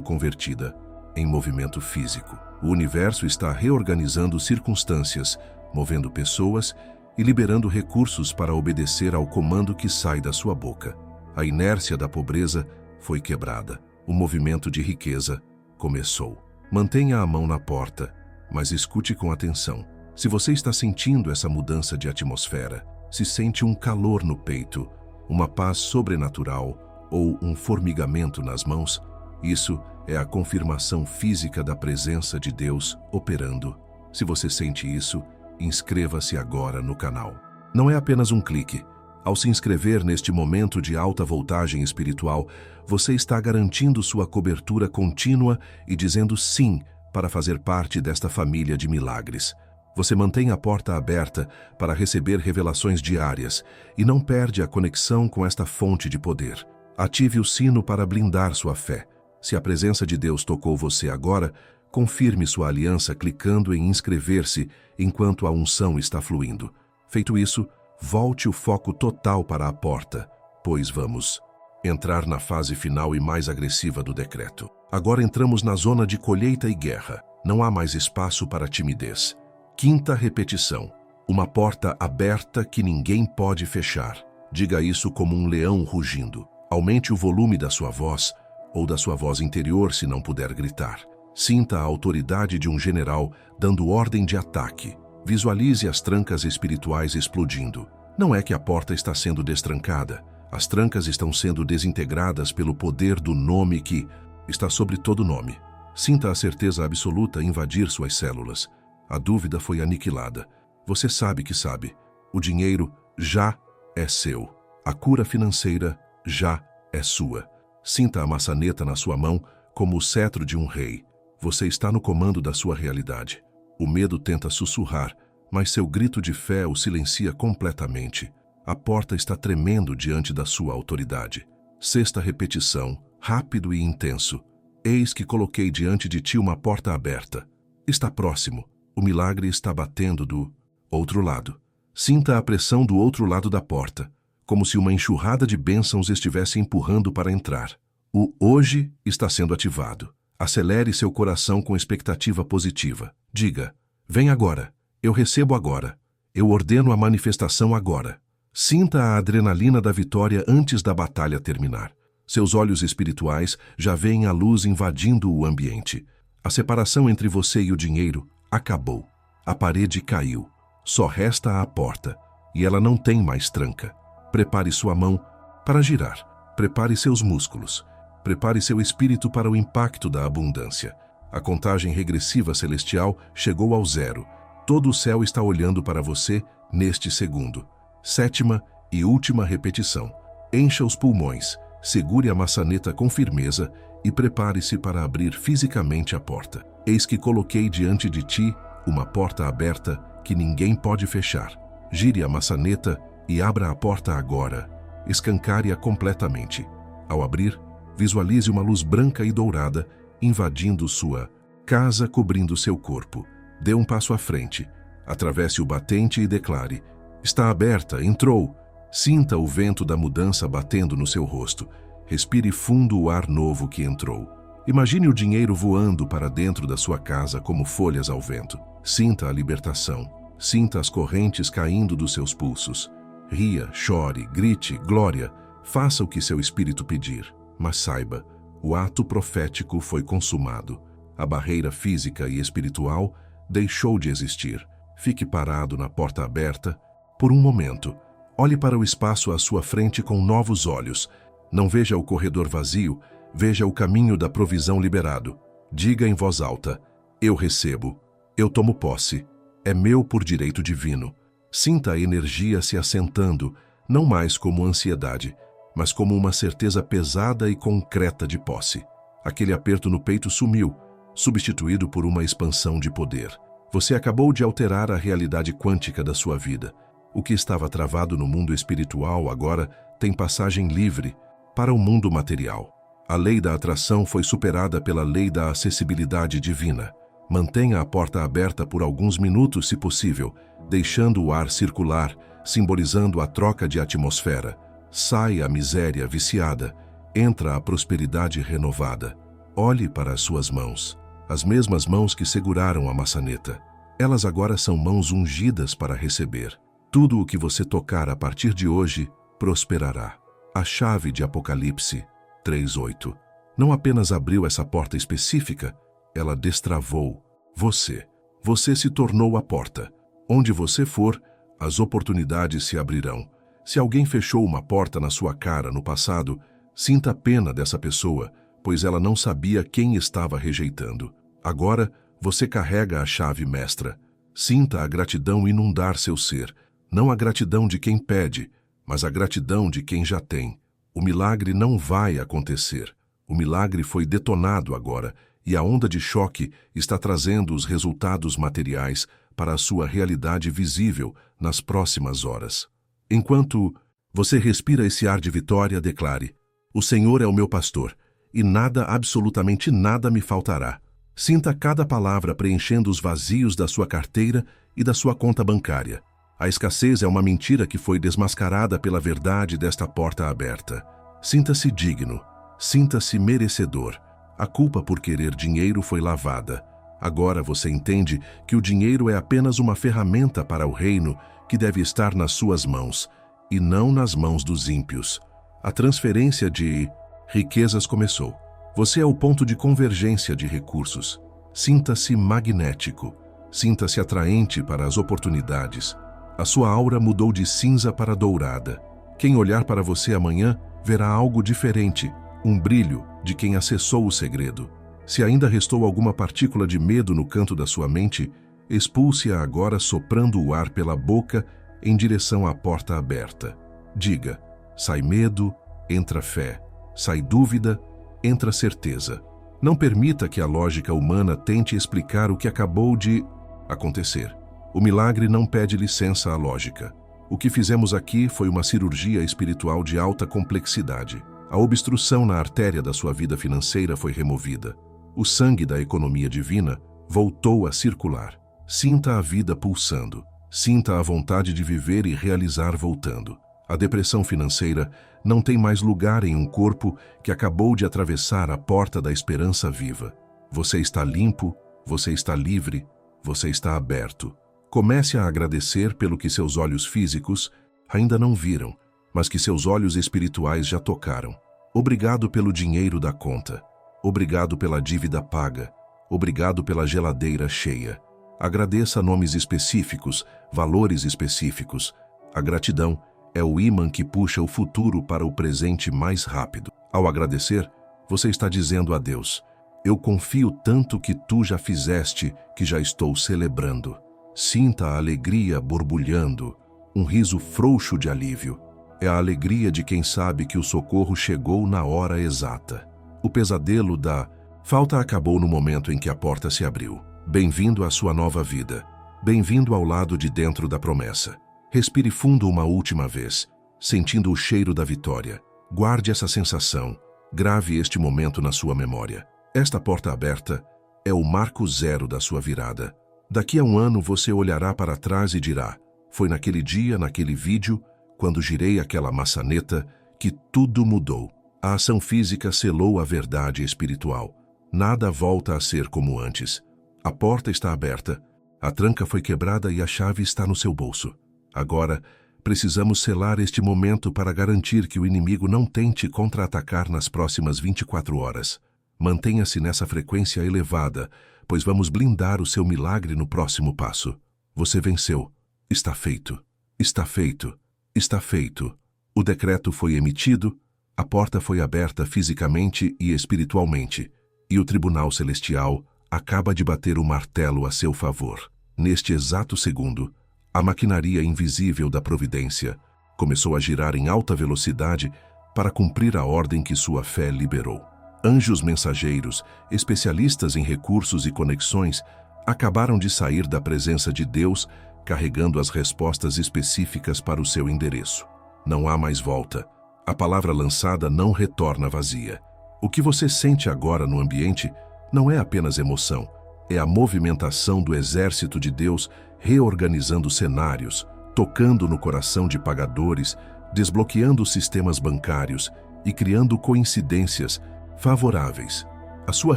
convertida em movimento físico. O universo está reorganizando circunstâncias, movendo pessoas e liberando recursos para obedecer ao comando que sai da sua boca. A inércia da pobreza foi quebrada. O movimento de riqueza começou. Mantenha a mão na porta, mas escute com atenção. Se você está sentindo essa mudança de atmosfera, se sente um calor no peito, uma paz sobrenatural ou um formigamento nas mãos, isso é a confirmação física da presença de Deus operando. Se você sente isso, inscreva-se agora no canal. Não é apenas um clique. Ao se inscrever neste momento de alta voltagem espiritual, você está garantindo sua cobertura contínua e dizendo sim para fazer parte desta família de milagres. Você mantém a porta aberta para receber revelações diárias e não perde a conexão com esta fonte de poder. Ative o sino para blindar sua fé. Se a presença de Deus tocou você agora, confirme sua aliança clicando em inscrever-se enquanto a unção está fluindo. Feito isso, volte o foco total para a porta, pois vamos entrar na fase final e mais agressiva do decreto. Agora entramos na zona de colheita e guerra. Não há mais espaço para timidez. Quinta repetição. Uma porta aberta que ninguém pode fechar. Diga isso como um leão rugindo. Aumente o volume da sua voz ou da sua voz interior se não puder gritar. Sinta a autoridade de um general dando ordem de ataque. Visualize as trancas espirituais explodindo. Não é que a porta está sendo destrancada. As trancas estão sendo desintegradas pelo poder do nome que está sobre todo nome. Sinta a certeza absoluta invadir suas células. A dúvida foi aniquilada. Você sabe que sabe. O dinheiro já é seu. A cura financeira já é sua. Sinta a maçaneta na sua mão como o cetro de um rei. Você está no comando da sua realidade. O medo tenta sussurrar, mas seu grito de fé o silencia completamente. A porta está tremendo diante da sua autoridade. Sexta repetição, rápido e intenso. Eis que coloquei diante de ti uma porta aberta. Está próximo. O milagre está batendo do outro lado. Sinta a pressão do outro lado da porta, como se uma enxurrada de bênçãos estivesse empurrando para entrar. O hoje está sendo ativado. Acelere seu coração com expectativa positiva. Diga, vem agora, eu recebo agora, eu ordeno a manifestação agora. Sinta a adrenalina da vitória antes da batalha terminar. Seus olhos espirituais já veem a luz invadindo o ambiente. A separação entre você e o dinheiro acabou. A parede caiu. Só resta a porta, e ela não tem mais tranca. Prepare sua mão para girar. Prepare seus músculos. Prepare seu espírito para o impacto da abundância. A contagem regressiva celestial chegou ao zero. Todo o céu está olhando para você neste segundo. Sétima e última repetição. Encha os pulmões, segure a maçaneta com firmeza e prepare-se para abrir fisicamente a porta. Eis que coloquei diante de ti uma porta aberta que ninguém pode fechar. Gire a maçaneta e abra a porta agora. Escancare-a completamente. Ao abrir, visualize uma luz branca e dourada invadindo sua casa, cobrindo seu corpo. Dê um passo à frente. Atravesse o batente e declare: está aberta, entrou. Sinta o vento da mudança batendo no seu rosto. Respire fundo o ar novo que entrou. Imagine o dinheiro voando para dentro da sua casa como folhas ao vento. Sinta a libertação. Sinta as correntes caindo dos seus pulsos. Ria, chore, grite, glória. Faça o que seu espírito pedir. Mas saiba, o ato profético foi consumado. A barreira física e espiritual deixou de existir. Fique parado na porta aberta por um momento. Olhe para o espaço à sua frente com novos olhos. Não veja o corredor vazio, veja o caminho da provisão liberado. Diga em voz alta: eu recebo, eu tomo posse, é meu por direito divino. Sinta a energia se assentando, não mais como ansiedade, mas como uma certeza pesada e concreta de posse. Aquele aperto no peito sumiu, substituído por uma expansão de poder. Você acabou de alterar a realidade quântica da sua vida. O que estava travado no mundo espiritual agora tem passagem livre para o mundo material. A lei da atração foi superada pela lei da acessibilidade divina. Mantenha a porta aberta por alguns minutos, se possível. deixando o ar circular, simbolizando a troca de atmosfera. Sai a miséria viciada, entra a prosperidade renovada. Olhe para as suas mãos, as mesmas mãos que seguraram a maçaneta. Elas agora são mãos ungidas para receber. Tudo o que você tocar a partir de hoje prosperará. A chave de Apocalipse 3:8 não apenas abriu essa porta específica, ela destravou você. Você se tornou a porta. Onde você for, as oportunidades se abrirão. Se alguém fechou uma porta na sua cara no passado, sinta a pena dessa pessoa, pois ela não sabia quem estava rejeitando. Agora, você carrega a chave mestra. Sinta a gratidão inundar seu ser. Não a gratidão de quem pede, mas a gratidão de quem já tem. O milagre não vai acontecer. O milagre foi detonado agora, e a onda de choque está trazendo os resultados materiais para a sua realidade visível nas próximas horas. Enquanto você respira esse ar de vitória, declare: o Senhor é o meu pastor, e nada, absolutamente nada me faltará. Sinta cada palavra preenchendo os vazios da sua carteira e da sua conta bancária. A escassez é uma mentira que foi desmascarada pela verdade desta porta aberta. Sinta-se digno, sinta-se merecedor. A culpa por querer dinheiro foi lavada. Agora você entende que o dinheiro é apenas uma ferramenta para o reino que deve estar nas suas mãos, e não nas mãos dos ímpios. A transferência de riquezas começou. Você é o ponto de convergência de recursos. Sinta-se magnético. Sinta-se atraente para as oportunidades. A sua aura mudou de cinza para dourada. Quem olhar para você amanhã verá algo diferente, um brilho de quem acessou o segredo. Se ainda restou alguma partícula de medo no canto da sua mente, expulse-a agora soprando o ar pela boca em direção à porta aberta. Diga: sai medo, entra fé. Sai dúvida, entra certeza. Não permita que a lógica humana tente explicar o que acabou de acontecer. O milagre não pede licença à lógica. O que fizemos aqui foi uma cirurgia espiritual de alta complexidade. A obstrução na artéria da sua vida financeira foi removida. O sangue da economia divina voltou a circular. Sinta a vida pulsando. Sinta a vontade de viver e realizar voltando. A depressão financeira não tem mais lugar em um corpo que acabou de atravessar a porta da esperança viva. Você está limpo, você está livre, você está aberto. Comece a agradecer pelo que seus olhos físicos ainda não viram, mas que seus olhos espirituais já tocaram. Obrigado pelo dinheiro da conta. Obrigado pela dívida paga. Obrigado pela geladeira cheia. Agradeça nomes específicos, valores específicos. A gratidão é o ímã que puxa o futuro para o presente mais rápido. Ao agradecer, você está dizendo a Deus: eu confio tanto que tu já fizeste, que já estou celebrando. Sinta a alegria borbulhando, um riso frouxo de alívio. É a alegria de quem sabe que o socorro chegou na hora exata. O pesadelo da falta acabou no momento em que a porta se abriu. Bem-vindo à sua nova vida. Bem-vindo ao lado de dentro da promessa. Respire fundo uma última vez, sentindo o cheiro da vitória. Guarde essa sensação. Grave este momento na sua memória. Esta porta aberta é o marco zero da sua virada. Daqui a um ano você olhará para trás e dirá: foi naquele dia, naquele vídeo, quando girei aquela maçaneta, que tudo mudou. A ação física selou a verdade espiritual. Nada volta a ser como antes. A porta está aberta, a tranca foi quebrada e a chave está no seu bolso. Agora, precisamos selar este momento para garantir que o inimigo não tente contra-atacar nas próximas 24 horas. Mantenha-se nessa frequência elevada, pois vamos blindar o seu milagre no próximo passo. Você venceu. Está feito. Está feito. Está feito. O decreto foi emitido, a porta foi aberta fisicamente e espiritualmente, e o Tribunal Celestial acaba de bater o martelo a seu favor. Neste exato segundo, a maquinaria invisível da providência começou a girar em alta velocidade para cumprir a ordem que sua fé liberou. Anjos mensageiros, especialistas em recursos e conexões, acabaram de sair da presença de Deus, carregando as respostas específicas para o seu endereço. Não há mais volta. A palavra lançada não retorna vazia. O que você sente agora no ambiente não é apenas emoção, É a movimentação do exército de Deus reorganizando cenários, tocando no coração de pagadores, desbloqueando sistemas bancários e criando coincidências favoráveis. A sua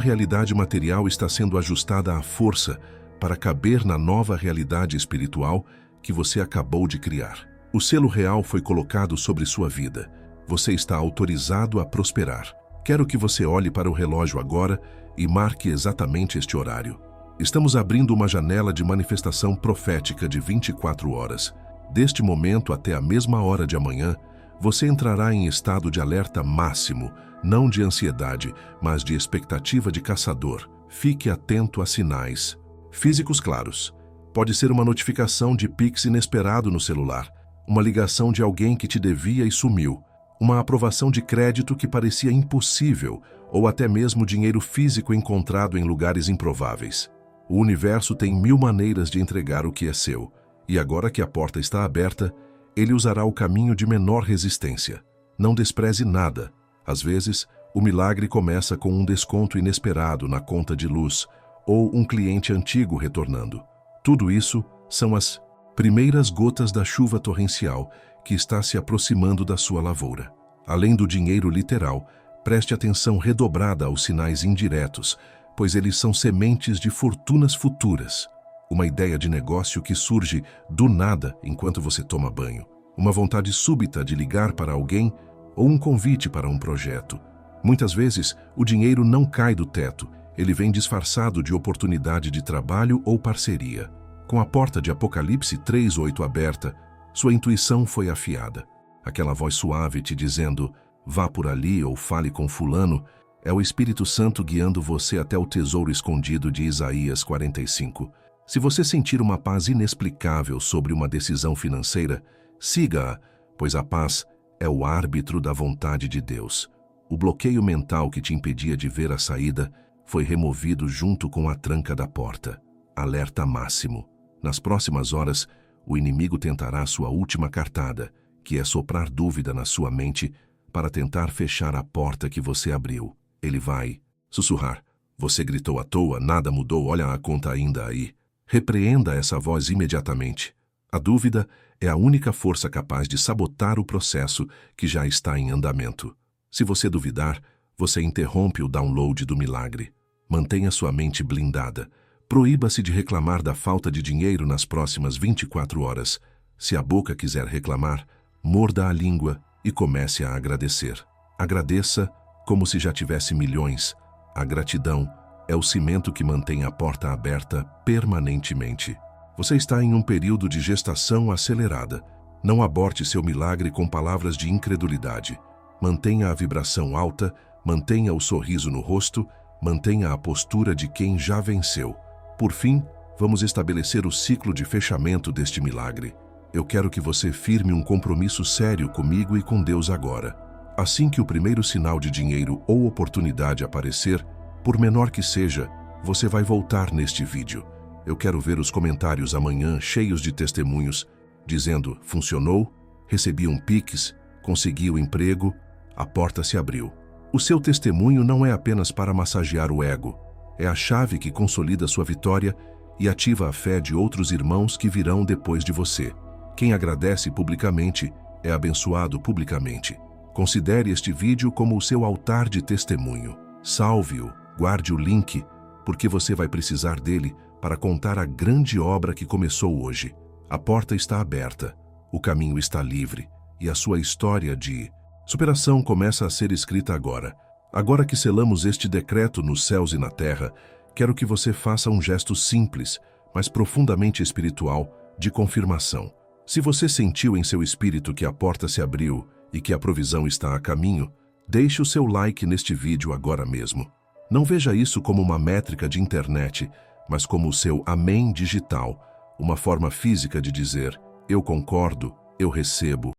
realidade material está sendo ajustada à força para caber na nova realidade espiritual que você acabou de criar. O selo real foi colocado sobre sua vida. Você está autorizado a prosperar. Quero que você olhe para o relógio agora e marque exatamente este horário. Estamos abrindo uma janela de manifestação profética de 24 horas. Deste momento até a mesma hora de amanhã, você entrará em estado de alerta máximo, não de ansiedade, mas de expectativa de caçador. Fique atento a sinais físicos claros. Pode ser uma notificação de Pix inesperado no celular, uma ligação de alguém que te devia e sumiu, uma aprovação de crédito que parecia impossível, ou até mesmo dinheiro físico encontrado em lugares improváveis. O universo tem 1000 maneiras de entregar o que é seu, e agora que a porta está aberta, ele usará o caminho de menor resistência. Não despreze nada. Às vezes, o milagre começa com um desconto inesperado na conta de luz, ou um cliente antigo retornando. Tudo isso são as primeiras gotas da chuva torrencial que está se aproximando da sua lavoura. Além do dinheiro literal, preste atenção redobrada aos sinais indiretos, pois eles são sementes de fortunas futuras. Uma ideia de negócio que surge do nada enquanto você toma banho. Uma vontade súbita de ligar para alguém ou um convite para um projeto. Muitas vezes, o dinheiro não cai do teto, ele vem disfarçado de oportunidade de trabalho ou parceria. Com a porta de Apocalipse 3:8 aberta, sua intuição foi afiada. Aquela voz suave te dizendo, vá por ali ou fale com fulano, é o Espírito Santo guiando você até o tesouro escondido de Isaías 45. Se você sentir uma paz inexplicável sobre uma decisão financeira, siga-a, pois a paz é o árbitro da vontade de Deus. O bloqueio mental que te impedia de ver a saída foi removido junto com a tranca da porta. Alerta máximo. Nas próximas horas, o inimigo tentará sua última cartada, que é soprar dúvida na sua mente para tentar fechar a porta que você abriu. Ele vai sussurrar. Você gritou à toa, nada mudou, olha a conta ainda aí. Repreenda essa voz imediatamente. A dúvida é a única força capaz de sabotar o processo que já está em andamento. Se você duvidar, você interrompe o download do milagre. Mantenha sua mente blindada. Proíba-se de reclamar da falta de dinheiro nas próximas 24 horas. Se a boca quiser reclamar, morda a língua e comece a agradecer. Agradeça como se já tivesse milhões. A gratidão é o cimento que mantém a porta aberta permanentemente. Você está em um período de gestação acelerada. Não aborte seu milagre com palavras de incredulidade. Mantenha a vibração alta, mantenha o sorriso no rosto, mantenha a postura de quem já venceu. Por fim, vamos estabelecer o ciclo de fechamento deste milagre. Eu quero que você firme um compromisso sério comigo e com Deus agora. Assim que o primeiro sinal de dinheiro ou oportunidade aparecer, por menor que seja, você vai voltar neste vídeo. Eu quero ver os comentários amanhã cheios de testemunhos, dizendo, funcionou, recebi um Pix, consegui o emprego, a porta se abriu. O seu testemunho não é apenas para massagear o ego, é a chave que consolida sua vitória e ativa a fé de outros irmãos que virão depois de você. Quem agradece publicamente é abençoado publicamente. Considere este vídeo como o seu altar de testemunho. Salve-o, guarde o link, porque você vai precisar dele para contar a grande obra que começou hoje. A porta está aberta, o caminho está livre e a sua história de superação começa a ser escrita agora. Agora que selamos este decreto nos céus e na terra, quero que você faça um gesto simples, mas profundamente espiritual, de confirmação. Se você sentiu em seu espírito que a porta se abriu e que a provisão está a caminho, deixe o seu like neste vídeo agora mesmo. Não veja isso como uma métrica de internet, mas como o seu amém digital, uma forma física de dizer, eu concordo, eu recebo,